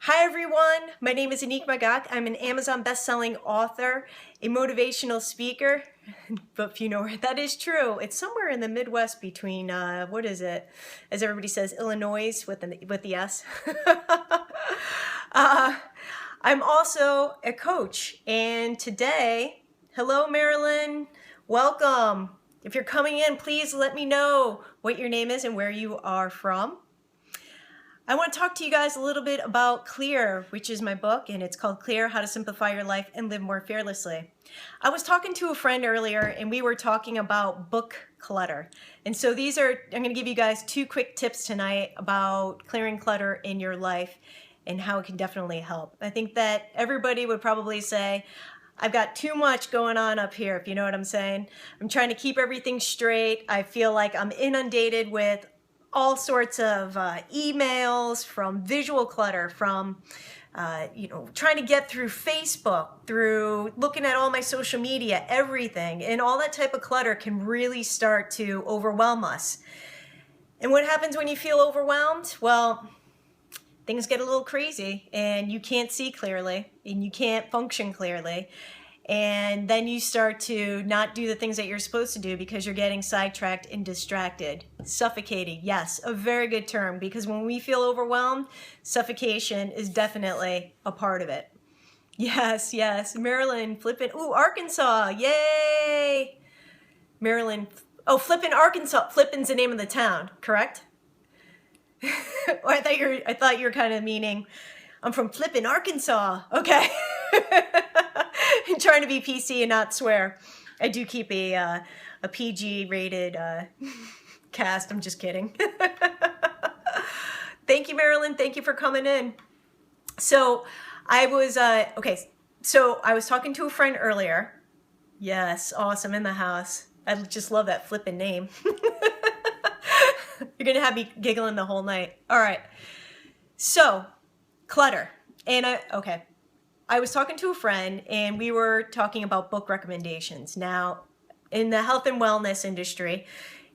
Hi everyone, my name is AnnickMagac. I'm an Amazon best-selling author, a motivational speaker, but if you know where that is true, it's somewhere in the Midwest between, what is it, as everybody says, Illinois with the S. I'm also a coach, and today, hello Marilyn, welcome. If you're coming in, please let me know what your name is and where you are from. I want to talk to you guys a little bit about Clear, which is my book, and it's called Clear, How to Simplify Your Life and Live More Fearlessly. I was talking to a friend earlier, and we were talking about book clutter. And so I'm going to give you guys 2 quick tips tonight about clearing clutter in your life and how it can definitely help. I think that everybody would probably say, I've got too much going on up here, if you know what I'm saying. I'm trying to keep everything straight. I feel like I'm inundated with all sorts of emails, from visual clutter, from trying to get through Facebook, through looking at all my social media, everything. And all that type of clutter can really start to overwhelm us. And what happens when you feel overwhelmed? Well, things get a little crazy and you can't see clearly and you can't function clearly. And then you start to not do the things that you're supposed to do because you're getting sidetracked and distracted. Suffocating, yes, a very good term, because when we feel overwhelmed, suffocation is definitely a part of it. Yes, yes, Maryland, flippin', ooh, Arkansas, yay! Maryland, oh, Flippin', Arkansas, Flippin's the name of the town, correct? I thought you were kind of meaning, I'm from Flippin', Arkansas, okay. I'm trying to be PC and not swear. I do keep a PG rated cast. I'm just kidding. Thank you, Marilyn. Thank you for coming in. So I was talking to a friend earlier. Yes, awesome, in the house. I just love that flippin' name. You're gonna have me giggling the whole night. All right. So clutter, and I was talking to a friend and we were talking about book recommendations. Now, in the health and wellness industry,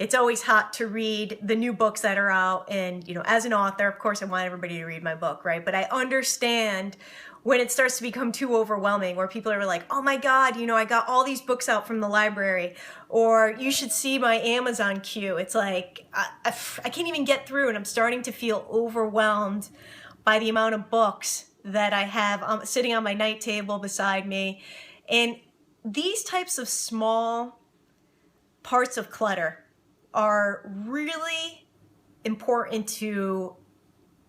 it's always hot to read the new books that are out. And, as an author, of course, I want everybody to read my book, right? But I understand when it starts to become too overwhelming, where people are like, oh my God, I got all these books out from the library, or you should see my Amazon queue. It's like, I can't even get through, and I'm starting to feel overwhelmed by the amount of books that I have sitting on my night table beside me. And these types of small parts of clutter are really important to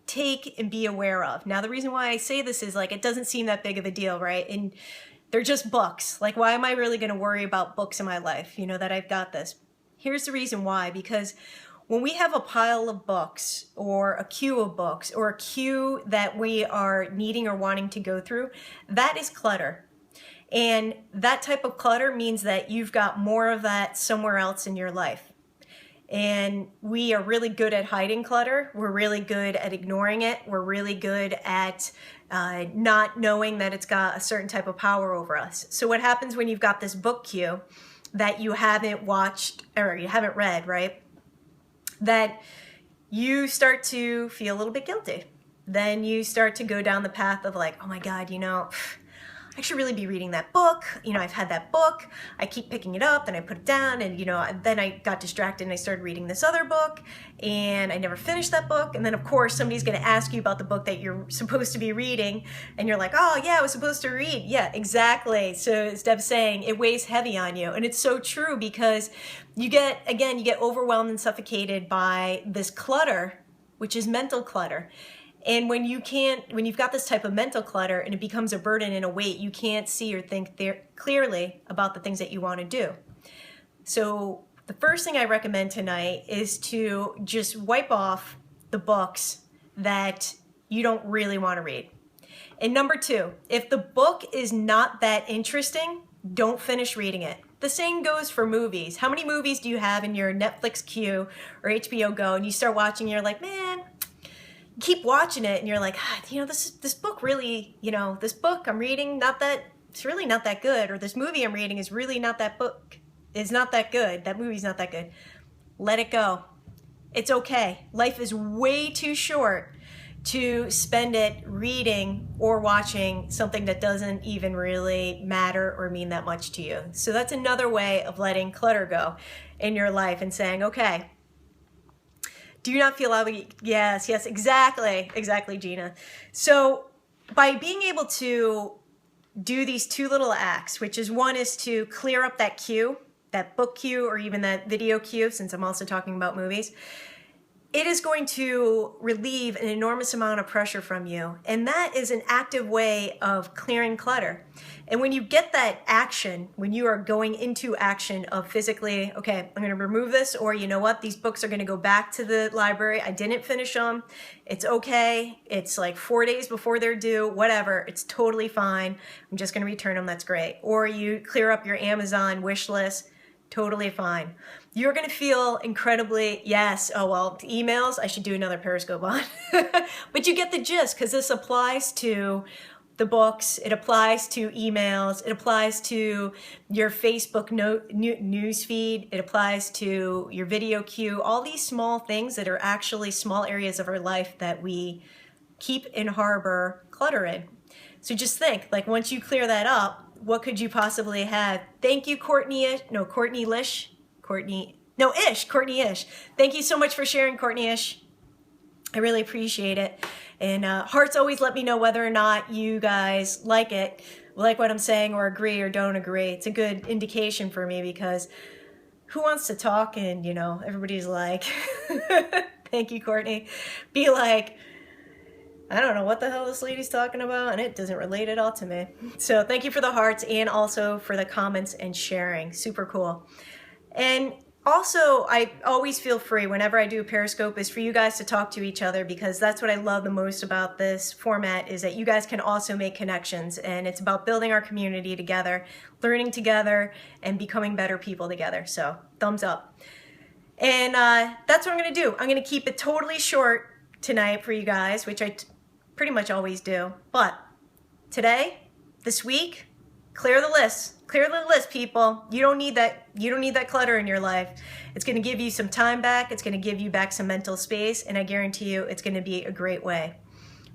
take and be aware of. Now, the reason why I say this is, like, it doesn't seem that big of a deal, right? And they're just books. Like, why am I really going to worry about books in my life, that I've got this? Here's the reason why. Because when we have a pile of books or a queue of books or a queue that we are needing or wanting to go through, that is clutter. And that type of clutter means that you've got more of that somewhere else in your life. And we are really good at hiding clutter. We're really good at ignoring it. We're really good at not knowing that it's got a certain type of power over us. So what happens when you've got this book queue that you haven't watched or you haven't read, right? That you start to feel a little bit guilty. Then you start to go down the path of like, oh my God, I should really be reading that book. I've had that book. I keep picking it up, then I put it down, and then I got distracted and I started reading this other book, and I never finished that book. And then of course somebody's going to ask you about the book that you're supposed to be reading, and you're like, oh yeah, I was supposed to read. Yeah, exactly. So as Deb's saying, it weighs heavy on you, and it's so true, because you get overwhelmed and suffocated by this clutter, which is mental clutter. And when you've got this type of mental clutter and it becomes a burden and a weight, you can't see or think clearly about the things that you want to do. So the first thing I recommend tonight is to just wipe off the books that you don't really want to read. And number 2, if the book is not that interesting, don't finish reading it. The same goes for movies. How many movies do you have in your Netflix queue or HBO Go, and you start watching, you're like, man, keep watching it, and you're like, this book really, this book I'm reading, it's really not that good, or this movie I'm reading is really not that good, that movie's not that good. Let it go. It's okay. Life is way too short to spend it reading or watching something that doesn't even really matter or mean that much to you. So that's another way of letting clutter go in your life and saying, okay, do you not feel obligated? Yes, exactly, Gina. So by being able to do these two little acts, which is one is to clear up that queue, that book queue, or even that video queue, since I'm also talking about movies, it is going to relieve an enormous amount of pressure from you. And that is an active way of clearing clutter. And when you get that action, when you are going into action of physically, okay, I'm going to remove this, or you know what, these books are going to go back to the library. I didn't finish them. It's okay. It's like 4 days before they're due, whatever. It's totally fine. I'm just going to return them. That's great. Or you clear up your Amazon wish list. Totally fine. You're going to feel incredibly, yes, oh well, emails, I should do another Periscope on. But you get the gist, because this applies to the books, it applies to emails, it applies to your Facebook news feed, it applies to your video queue, all these small things that are actually small areas of our life that we keep and harbor clutter in. So just think, like once you clear that up, what could you possibly have? Thank you, Courtney Ish. Thank you so much for sharing, Courtney Ish. I really appreciate it. And hearts always let me know whether or not you guys like it, like what I'm saying, or agree or don't agree. It's a good indication for me, because who wants to talk and, you know, everybody's like, thank you, Courtney. Be like, I don't know what the hell this lady's talking about, and it doesn't relate at all to me. So thank you for the hearts and also for the comments and sharing. Super cool. And also, I always feel free whenever I do a Periscope is for you guys to talk to each other, because that's what I love the most about this format, is that you guys can also make connections, and it's about building our community together, learning together, and becoming better people together. So thumbs up. And that's what I'm going to do. I'm going to keep it totally short tonight for you guys, which I pretty much always do. But today, this week, clear the list. Clear the list, people. You don't need that. You don't need that clutter in your life. It's going to give you some time back. It's going to give you back some mental space, and I guarantee you it's going to be a great way.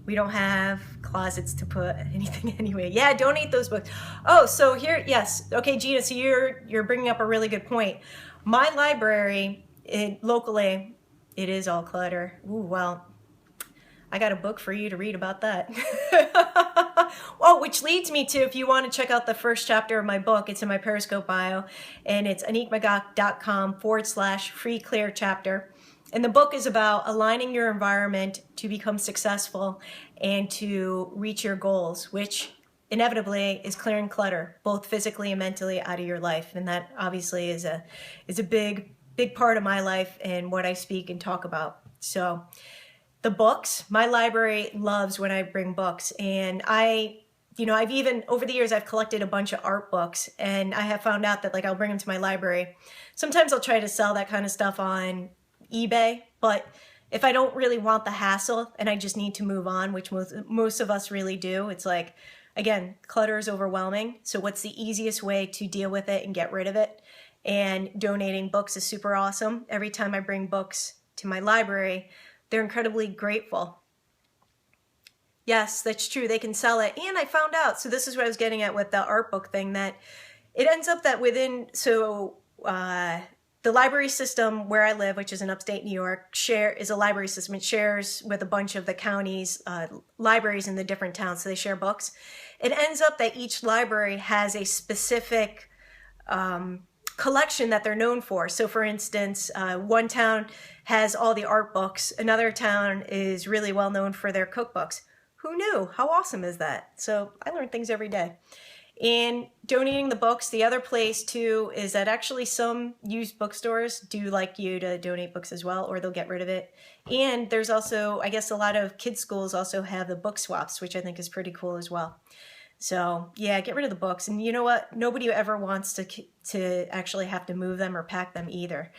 We don't have closets to put anything anyway. Yeah, donate those books. Oh, so here, yes. Okay, Gina, so you're bringing up a really good point. My library locally, it is all clutter. Ooh, well, I got a book for you to read about that. Oh, which leads me to, if you want to check out the first chapter of my book, it's in my Periscope bio, and it's AnnickMagac.com/free clear chapter. And the book is about aligning your environment to become successful and to reach your goals, which inevitably is clearing clutter, both physically and mentally, out of your life. And that obviously is a big part of my life and what I speak and talk about. So the books, my library loves when I bring books, and I've even, over the years, I've collected a bunch of art books, and I have found out that, like, I'll bring them to my library. Sometimes I'll try to sell that kind of stuff on eBay, but if I don't really want the hassle and I just need to move on, which most of us really do, it's like, again, clutter is overwhelming. So what's the easiest way to deal with it and get rid of it? And donating books is super awesome. Every time I bring books to my library, they're incredibly grateful. Yes, that's true. They can sell it. And I found out, so this is what I was getting at with the art book thing, that it ends up that the library system where I live, which is in upstate New York, is a library system. It shares with a bunch of the county's libraries in the different towns, so they share books. It ends up that each library has a specific collection that they're known for. So for instance, one town has all the art books. Another town is really well known for their cookbooks. Who knew? How awesome is that? So I learn things every day. And donating the books, the other place too is that actually some used bookstores do like you to donate books as well, or they'll get rid of it. And there's also, I guess, a lot of kids' schools also have the book swaps, which I think is pretty cool as well. So yeah, get rid of the books. And you know what? Nobody ever wants to actually have to move them or pack them either.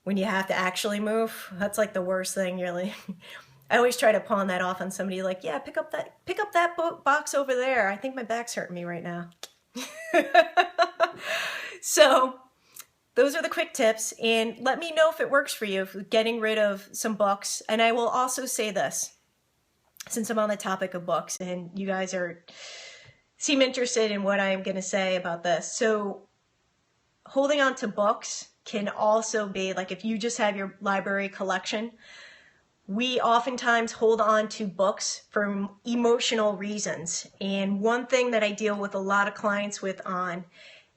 When you have to actually move, that's like the worst thing, really. I always try to pawn that off on somebody, like, yeah, pick up that box over there. I think my back's hurting me right now. So those are the quick tips, and let me know if it works for you, getting rid of some books. And I will also say this. since I'm on the topic of books and you guys seem interested in what I'm going to say about this. So holding on to books can also be like, if you just have your library collection, we oftentimes hold on to books for emotional reasons. And one thing that I deal with a lot of clients on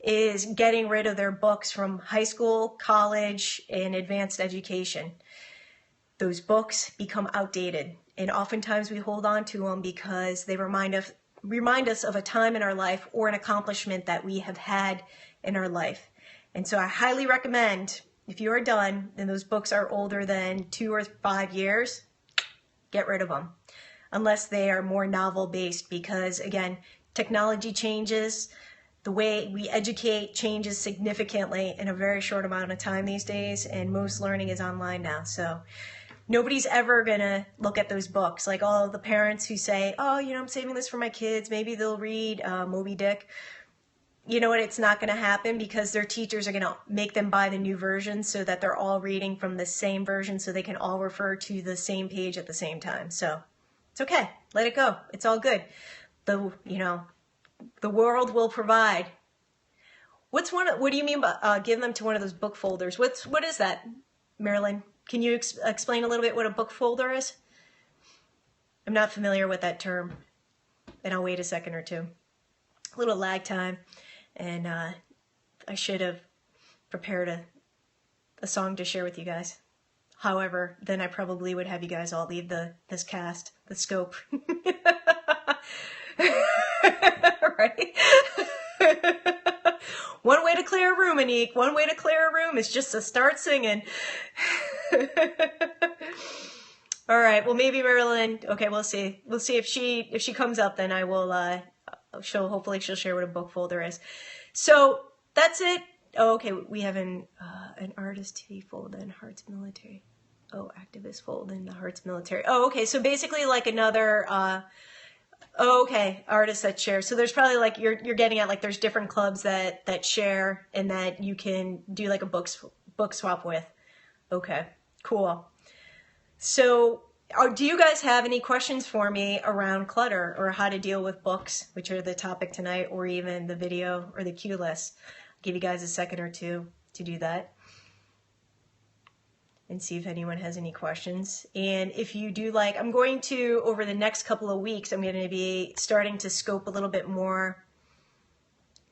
is getting rid of their books from high school, college, and advanced education. Those books become outdated, and oftentimes we hold on to them because they remind us of a time in our life or an accomplishment that we have had in our life. And so I highly recommend, if you are done and those books are older than 2 or 5 years, get rid of them, unless they are more novel based, because again, technology changes, the way we educate changes significantly in a very short amount of time these days, and most learning is online now. So nobody's ever gonna look at those books. Like all of the parents who say, oh, I'm saving this for my kids, maybe they'll read Moby Dick. You know what, it's not going to happen, because their teachers are going to make them buy the new version so that they're all reading from the same version so they can all refer to the same page at the same time. So it's okay. Let it go. It's all good. The world will provide. What do you mean by give them to one of those book folders? What is that, Marilyn? Can you explain a little bit what a book folder is? I'm not familiar with that term, and I'll wait a second or two. A little lag time. And I should have prepared a song to share with you guys. However, then I probably would have you guys all leave the scope. Right? One way to clear a room, Annick. One way to clear a room is just to start singing. All right. Well, maybe Marilyn. Okay, we'll see. We'll see if she comes up. Then I will. Hopefully she'll share what a book folder is. So that's it. Oh, okay. We have an artist TV fold in Hearts Military. Oh, activist fold in the Hearts Military. Oh, okay. So basically like another. Okay, artists that share. So there's probably like you're getting at, like there's different clubs that share and that you can do like a book swap with. Okay, cool. So. Do you guys have any questions for me around clutter or how to deal with books, which are the topic tonight, or even the video or the cue list? I'll give you guys a second or two to do that and see if anyone has any questions. And if you do like, I'm going to, over the next couple of weeks, I'm going to be starting to scope a little bit more.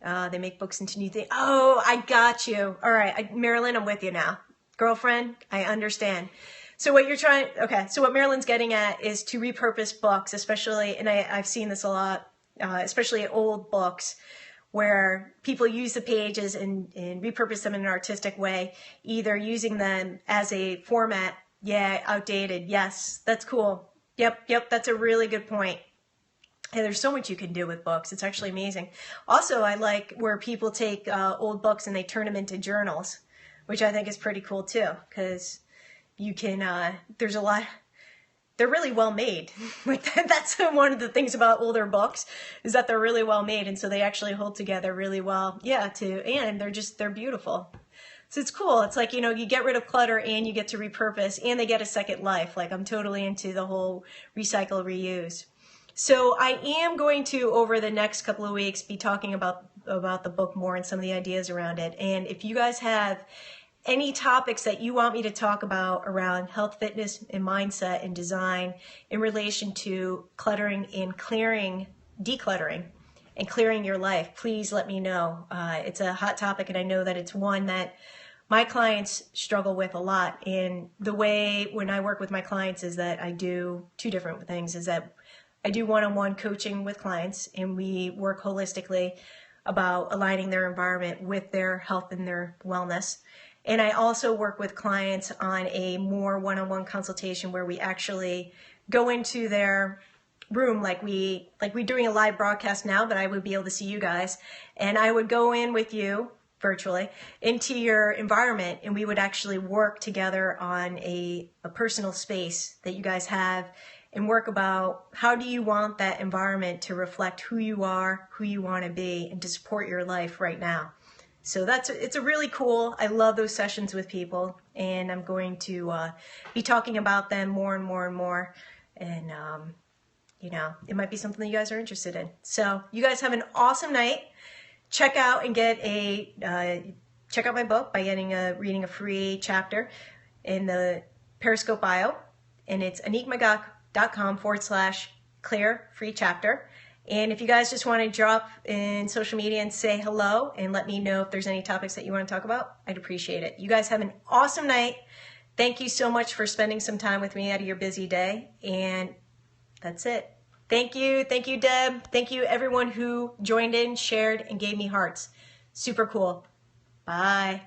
They make books into new things. Oh, I got you. All right, Marilyn, I'm with you now. Girlfriend, I understand. So what what Marilyn's getting at is to repurpose books, especially, and I've seen this a lot, especially old books, where people use the pages and repurpose them in an artistic way, either using them as a format. Yeah, outdated. Yes, that's cool. Yep, that's a really good point. And there's so much you can do with books. It's actually amazing. Also, I like where people take old books and they turn them into journals, which I think is pretty cool too, because you can, there's a lot, they're really well made. Like that's one of the things about older books, is that they're really well made. And so they actually hold together really well. Yeah, and they're beautiful. So it's cool. It's like, you get rid of clutter and you get to repurpose and they get a second life. Like I'm totally into the whole recycle, reuse. So I am going to, over the next couple of weeks, be talking about the book more and some of the ideas around it. And if you guys have any topics that you want me to talk about around health, fitness, and mindset and design in relation to cluttering and decluttering and clearing your life, please let me know. It's a hot topic, and I know that it's one that my clients struggle with a lot. And the way when I work with my clients is that I do two different things, is that I do one-on-one coaching with clients, and we work holistically about aligning their environment with their health and their wellness. And I also work with clients on a more one-on-one consultation where we actually go into their room like we're doing a live broadcast now, but I would be able to see you guys. And I would go in with you virtually into your environment, and we would actually work together on a personal space that you guys have and work about how do you want that environment to reflect who you are, who you want to be, and to support your life right now. So it's a really cool, I love those sessions with people, and I'm going to be talking about them more and more and more. And you know, it might be something that you guys are interested in. So you guys have an awesome night. Check out and get check out my book by reading a free chapter in the Periscope bio, and it's AnnickMagac.com/clear free chapter. And if you guys just want to drop in social media and say hello and let me know if there's any topics that you want to talk about, I'd appreciate it. You guys have an awesome night. Thank you so much for spending some time with me out of your busy day. And that's it. Thank you. Thank you, Deb. Thank you, everyone who joined in, shared, and gave me hearts. Super cool. Bye.